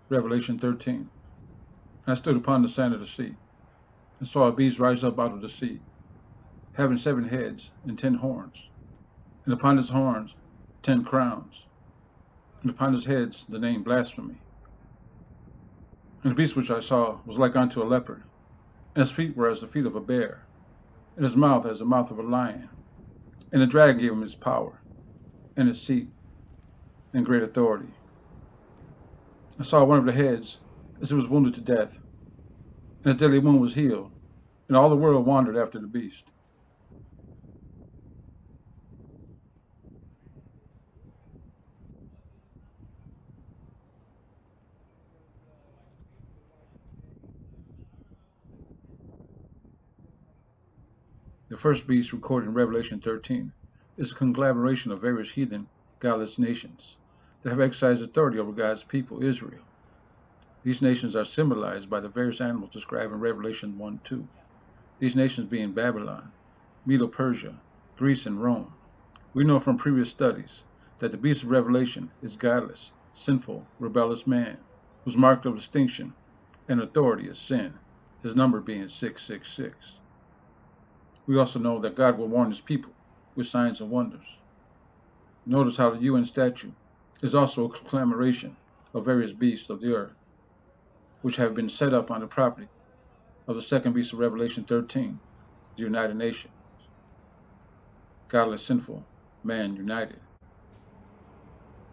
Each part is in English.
Revelation 13. And I stood upon the sand of the sea, and saw a beast rise up out of the sea, having 7 heads and 10 horns, and upon his horns 10 crowns, and upon his heads the name Blasphemy. And the beast which I saw was like unto a leopard, and his feet were as the feet of a bear, and his mouth as the mouth of a lion. And the dragon gave him his power, and his seat, and great authority. I saw one of the heads as it was wounded to death, and his deadly wound was healed, and all the world wandered after the beast. The first beast recorded in Revelation 13 is a conglomeration of various heathen, godless nations that have exercised authority over God's people, Israel. These nations are symbolized by the various animals described in Revelation 1-2. These nations being Babylon, Medo-Persia, Greece, and Rome. We know from previous studies that the beast of Revelation is godless, sinful, rebellious man, whose mark of distinction and authority is sin, his number being 666. We also know that God will warn his people with signs and wonders. Notice how the UN statue is also a conglomeration of various beasts of the earth, which have been set up on the property of the second beast of Revelation 13, the United Nations. Godless, sinful, man united.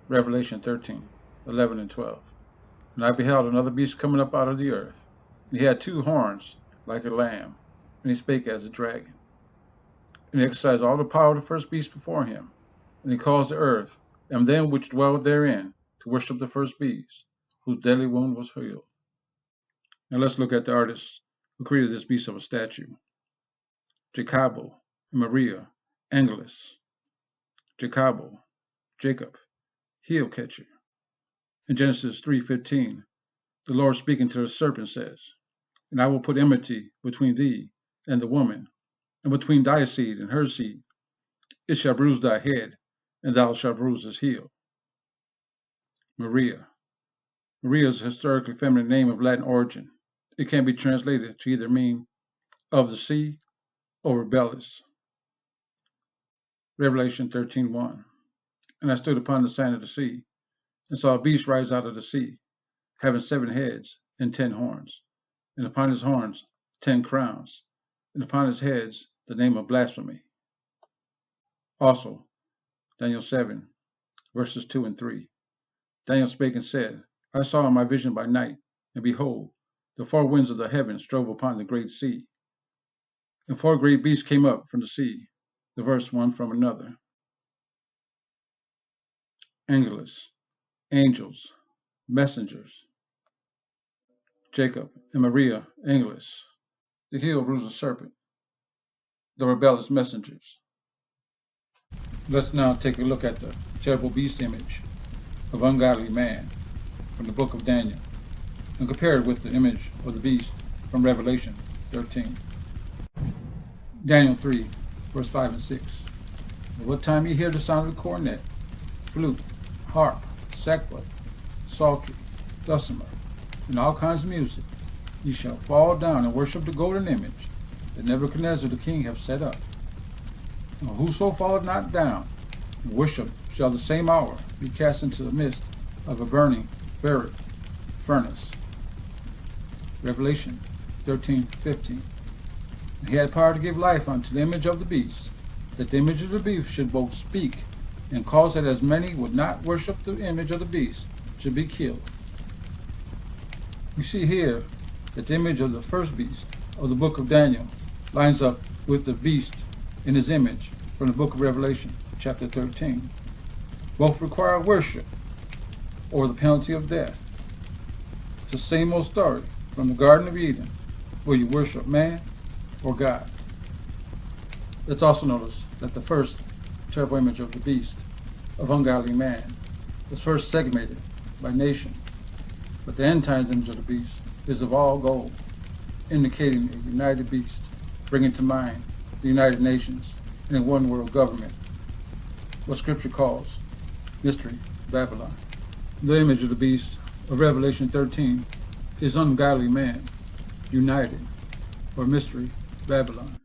Revelation 13:11 and 12. And I beheld another beast coming up out of the earth, and he had 2 horns like a lamb, and he spake as a dragon. And he exercised all the power of the first beast before him, and he caused the earth and them which dwell therein to worship the first beast, whose deadly wound was healed. Now let's look at the artists who created this beast of a statue. Jacobo and Maria Angelis. Jacobo, Jacob, heel catcher. In Genesis 3:15, the Lord speaking to the serpent says, And I will put enmity between thee and the woman, and between thy seed and her seed. It shall bruise thy head, and thou shalt bruise his heel. Maria. Maria is a historically feminine name of Latin origin. It can be translated to either mean of the sea or rebellious. Revelation 13:1. And I stood upon the sand of the sea, and saw a beast rise out of the sea, having 7 heads and 10 horns, and upon his horns 10 crowns, and upon his heads the name of blasphemy. Also, Daniel 7, verses 2 and 3. Daniel spake and said, I saw in my vision by night, and behold, the 4 winds of the heaven strove upon the great sea. And 4 great beasts came up from the sea, diverse one from another. Angelos, angels, messengers. Jacob and Maria Angelis, the heel bruised serpent, the rebellious messengers. Let's now take a look at the terrible beast image of ungodly man from the book of Daniel and compare it with the image of the beast from Revelation 13. Daniel 3, verse 5 and 6. At what time ye hear the sound of the cornet, flute, harp, sackbut, psaltery, dulcimer, and all kinds of music, ye shall fall down and worship the golden image that Nebuchadnezzar the king hath set up. And whoso falleth not down and worship shall the same hour be cast into the midst of a burning furnace. Revelation 13:15. And he had power to give life unto the image of the beast, that the image of the beast should both speak and cause that as many would not worship the image of the beast should be killed. We see here that the image of the first beast of the book of Daniel lines up with the beast in his image from the book of Revelation, chapter 13. Both require worship or the penalty of death. It's the same old story from the Garden of Eden, where you worship man or God. Let's also notice that the first terrible image of the beast of ungodly man is first segmented by nation, but the end times image of the beast is of all gold, indicating a united beast, bringing to mind the United Nations and a one world government, what scripture calls Mystery Babylon. The image of the beast of Revelation 13 is ungodly man, united, or mystery, Babylon.